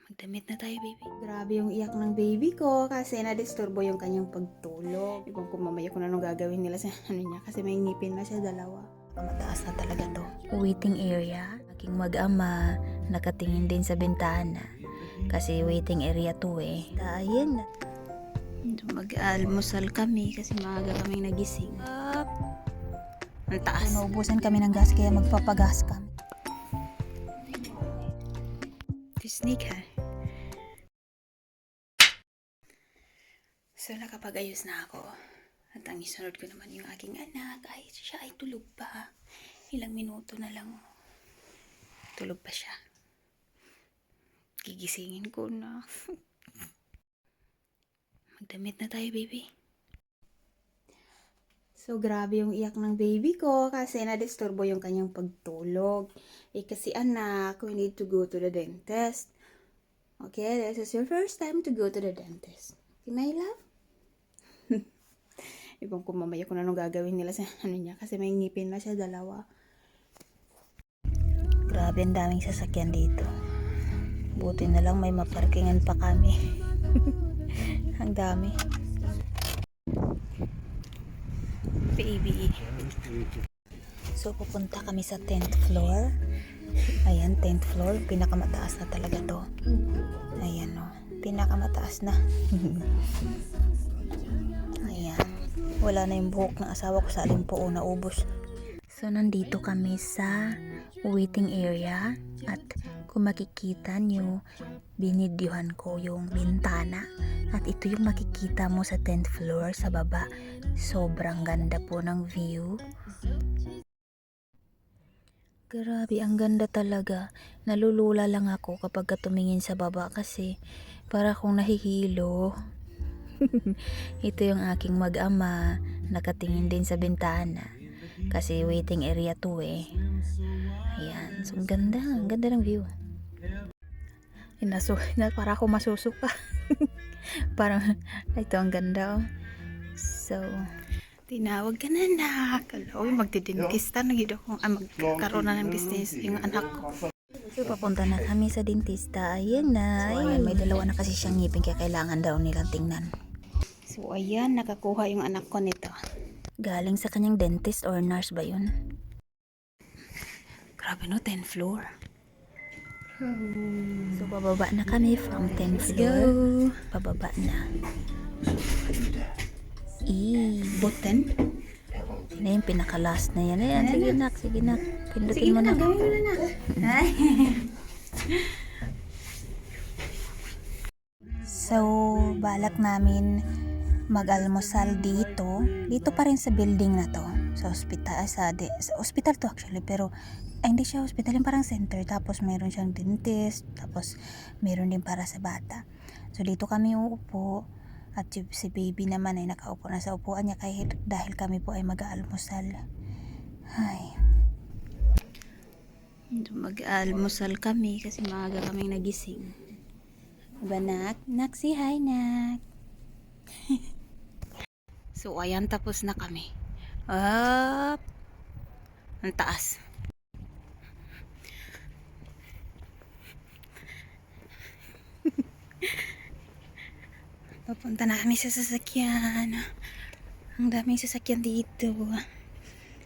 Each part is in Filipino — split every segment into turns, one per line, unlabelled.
Magdamit na tayo, baby.
Grabe yung iyak ng baby ko kasi na-disturbo yung kanyang pagtulog. Ibang ko mamaya kung anong gagawin nila sa niya kasi may ngipin na siya dalawa.
Mataas na talaga to. Waiting area. Aking mag-ama, nakatingin din sa bintana. Kasi waiting area to eh. Ayan na. Mag-almusal kami kasi maaga kaming nagising. Up. Ang taas.
Naubusan kami ng gas kaya magpapagas kami.
Tisnig ha. So nakapag-ayos na ako. At ang isunod ko naman yung aking anak ay siya ay tulog pa. Ilang minuto na lang. Tulog pa siya. Gigisingin ko na. Magdamit na tayo, baby.
So grabe yung iyak ng baby ko kasi na-disturbo yung kanyang pagtulog. Kasi anak, we need to go to the dentist. Okay, this is your first time to go to the dentist. Okay, my love? Ibang ko mamaya kung anong gagawin nila sa niya kasi may ngipin na siya dalawa.
Grabe, ang daming sasakyan dito. Buti na lang may maparkingan pa kami. Ang dami. Baby. So pupunta kami sa 10th floor. Ayan, 10th floor. Pinakamataas na talaga to. Ayan o. Pinakamataas na. Ayan. Wala na yung buhok ng asawa ko sa alimpo o naubos. So nandito kami sa waiting area. At kung makikita nyo, binidyohan ko yung bintana. At ito yung makikita mo sa 10th floor sa baba. Sobrang ganda po ng view. Grabe, ang ganda talaga. Nalulula lang ako kapag tumingin sa baba kasi para akong nahihilo. Ito yung aking mag-ama. Nakatingin din sa bintana. Kasi waiting area to eh. Ayan. So, ang ganda. Ang ganda ng view. Para ako masusuka. Parang, ito ang ganda oh. So, tinawag ka na anak. Uy, magdidentista na gid ako. Magkaroon na ng business yung anak ko. So, papunta na kami sa dentista. Ayan na. Ayan, may dalawa na kasi siyang ngipin kaya kailangan daw nilang tingnan.
So ayan, nakakuha yung anak ko nito.
Galing sa kanyang dentist or nurse ba yun? Grabe no, 10th floor. So, bababa na kami from 10th floor. Bababa na.
Button?
Na yung pinaka-last na yan. Ayan, sige nak, sige nak. Pindutin mo na.
Gawin mo na.
So, balak namin mag-almusal dito. Dito pa rin sa building na to. Sa hospital, sa hospital to actually. Pero, hindi siya hospital. Yung parang center. Tapos, mayroon siyang dentist. Tapos, mayroon din para sa bata. So, dito kami uupo. At si baby naman ay nakaupo na sa upuan niya kahit dahil kami po ay mag-aalmusal. Ay. Mag-aalmusal kami kasi maaga kaming nagising. Diba nak? Nak, say hi nak. So ayan, tapos na kami. Up. Ang taas. Papunta na kami sa sasakyan. Ang daming sasakyan dito.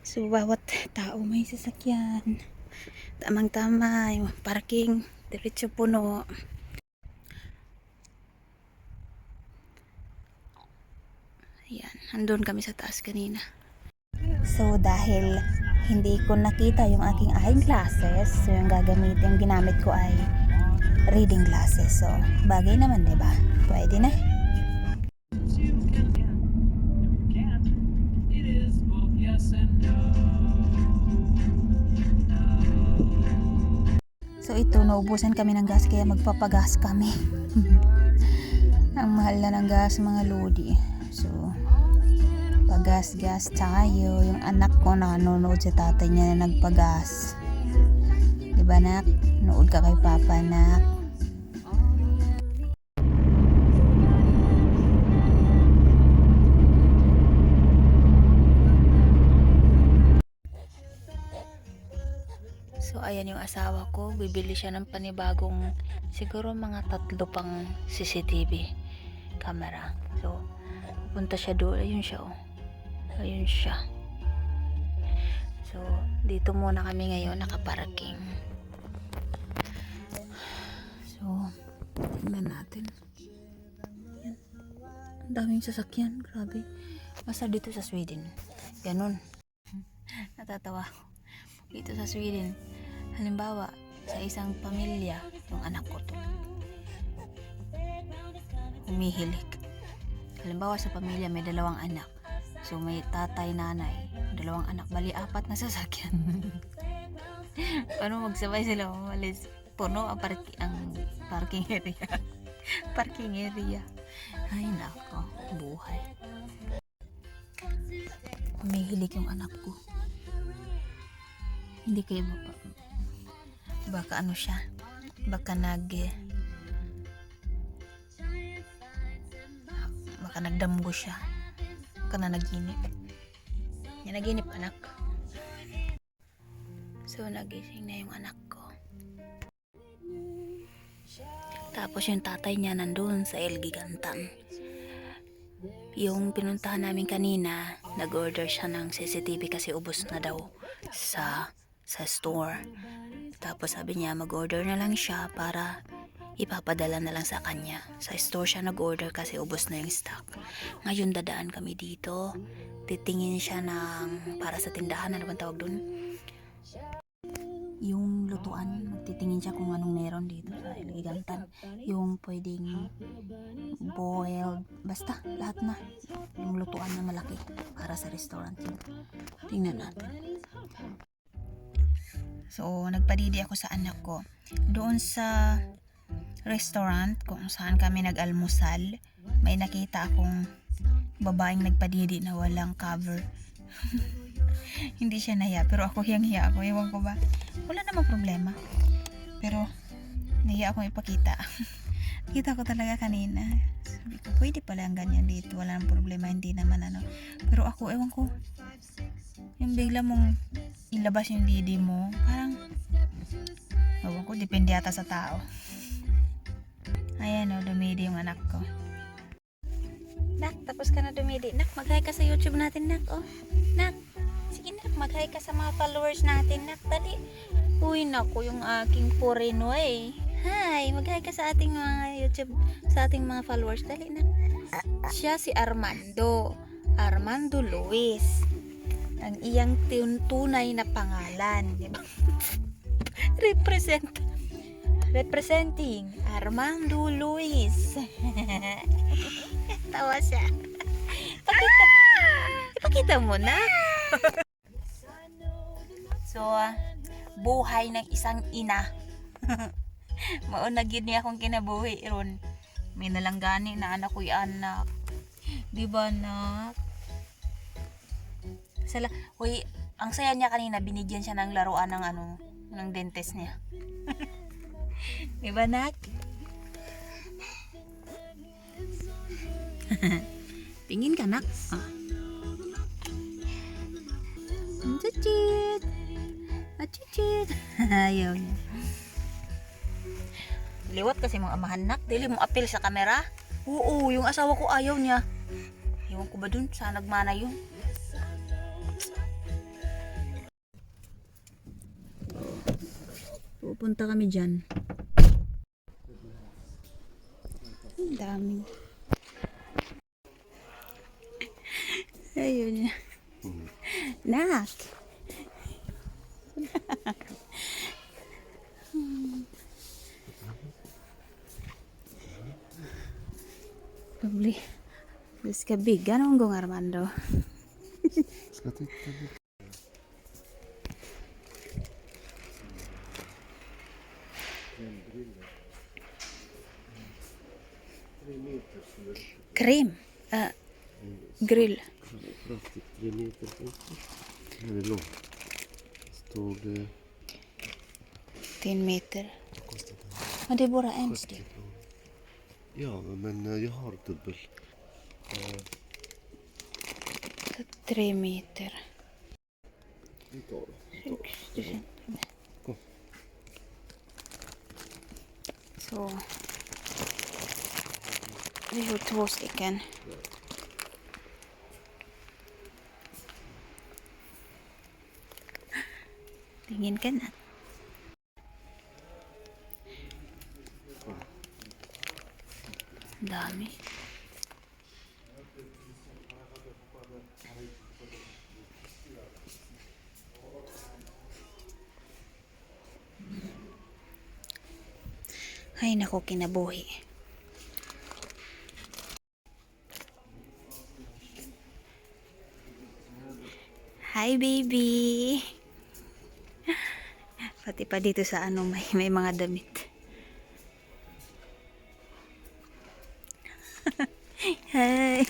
So, bawat tao may sasakyan. Tamang-tama. Yung parking. Diretso puno. Ayan. Andun kami sa taas kanina. So, dahil hindi ko nakita yung aking eyeglasses, so yung ginamit ko ay reading glasses. So, bagay naman, diba? Pwede na. So ito, naubusan kami ng gas kaya magpapagas kami. Ang mahal na ng gas mga lodi. So, pagas-gas tayo. Yung anak ko nanonood sa tatay niya na nagpagas. Diba nak? Nood ka kay papa nak. So ayan yung asawa ko. Bibili siya ng panibagong, siguro mga 3 pang CCTV camera. So, pupunta siya doon. Ayun siya, oh. Ayun siya. So, dito muna kami ngayon nakaparking. So, tingnan natin. Yan. Ang daming sasakyan. Grabe. Basta dito sa Sweden. Ganun. Natatawa ako. Dito sa Sweden, halimbawa, sa isang pamilya, yung anak ko to, humihilik. Halimbawa sa pamilya, may 2 anak. So, may tatay, nanay, 2 anak, bali 4 na sasakyan. Paano magsabay sila umalis? Puno ang parking area. Parking area. Ay, nako, buhay. Humihilik yung anak ko. Hindi kayo baka ano siya, baka nagdamgo siya, baka naginip. Yan, naginip anak. So nagising na yung anak ko. Tapos yung tatay niya nandun sa El Gigantan. Yung pinuntahan namin kanina, nag-order siya ng CCTV kasi ubos na daw sa store. Tapos sabi niya mag-order na lang siya para ipapadala na lang sa kanya. Sa store siya nag-order kasi ubos na yung stock. Ngayon dadaan kami dito. Titingin siya ng para sa tindahan, ano bang tawag dun? Yung lutuan, magtitingin siya kung anong meron dito sa El Gigantan. Yung pwedeng boiled, basta lahat na. Yung lutuan na malaki para sa restaurant. Tingnan natin. So, nagpadidi ako sa anak ko. Doon sa restaurant kung saan kami nag-almusal, may nakita akong babaeng nagpadidi na walang cover. Hindi siya nahiya, pero ako hiyang-hiya ako. Ewan ko ba? Wala namang problema. Pero, nahiya akong ipakita. Kita ko talaga kanina. Sabi ko, pwede pala ang ganyan dito. Wala namang problema, hindi naman ano. Pero ako, ewan ko. Yung bigla mong ilabas yung didi mo, parang, ewan ko, depende yata sa tao. Ayan o, dumidi yung anak ko. Nak, tapos ka na dumidi. Nak, mag-hi ka sa YouTube natin, Nak. Oh, Nak. Sige, Nak, mag-hi ka sa mga followers natin, Nak. Dali. Uy, naku, yung aking Purinoy. Hi, mag-hi ka sa ating mga YouTube, sa ating mga followers. Dali, Nak. Siya si Armando. Armando Luis. Ang iyang tunay na pangalan. Diba? Representing Armando Luis. Tawa siya. Ipakita mo na. So, buhay ng isang ina. Maunag yun niya akong kinabuhi ron. May nalanggani na anak ko'y anak. Diba, nak? Uy, ang saya niya kanina, binigyan siya ng laruan ng ng dentist niya. Diba, nak? Tingin ka, nak? Ah. Chuchit! Chuchit! Ayaw niya. Liwat kasi mga amahan, nak. Dili mo apil sa kamera. Oo, yung asawa ko ayaw niya. Ewan ko ba dun? Saan nagmana yun? Pupunta kami dyan. Ang dami. Ayun niya. Nak! Lovely. Det ska bygga någon gång, Armando.
Ska titta lite.
Krim. Grill.
Kraftigt 3 meter. Den är lång. Stod
10 meter.
kostar det
Men det är bara en
70
styck.
kronor. Ja, men jag har dubbel.
3 meter.
Vi tar det.
Du ser.
Kom.
Så vi har 2 stycken.
Tingin ka na. Dami. Ay, naku, kinabuhi. Hi, baby! Pati pa dito sa ano, may mga damit. Hi!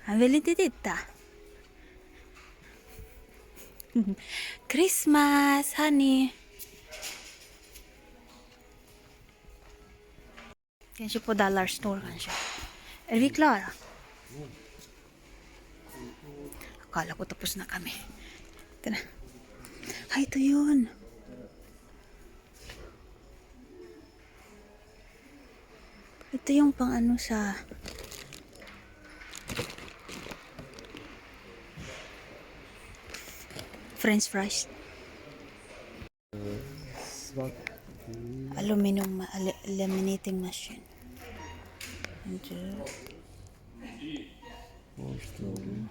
Ambil tita. Christmas, honey. Kanske på Dollar Store kanske. Är vi klara? Akala ko tapos na kami. Ito na. Ay, ito yun. Ito yung pang ano sa... French fries.
Svart.
Laminating machine. Ito.
Var står det?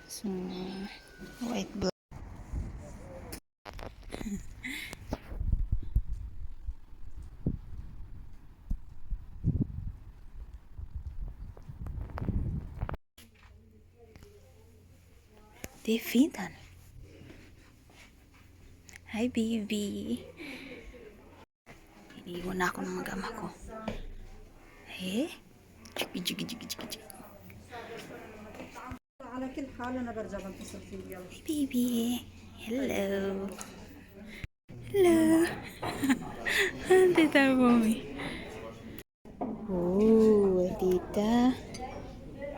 So, white blood. Det är fint här. Hi baby. Iniwan na ako ng mag-ama ko. Eh? Jigi.
على كل حال انا برجع بنتصل فيك يلا.
Hi baby. Hello. Hello. Tita Mommy. Oh, tita.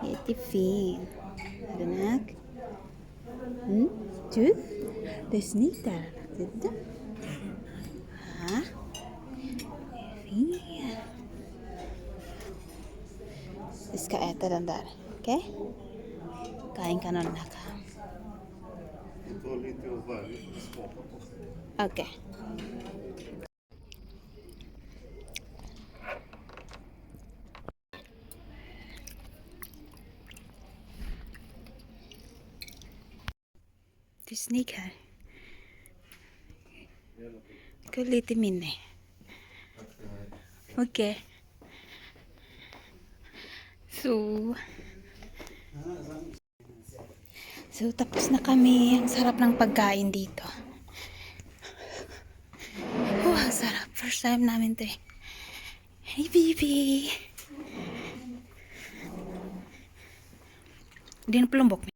Jättefin. Anak. Du, det är snyggt där. Titta. Ja. Fin. Vi ska äta den där, okej? Kain ka nun, anak.
Ta lite av varje för att skapa på.
Okej. Det är snygg här. Gå lite minne. Okej. So, tapos na kami. Ang sarap ng pagkain dito. Oh, ang sarap. First time namin to eh. Hey, baby! Hindi na palumbok.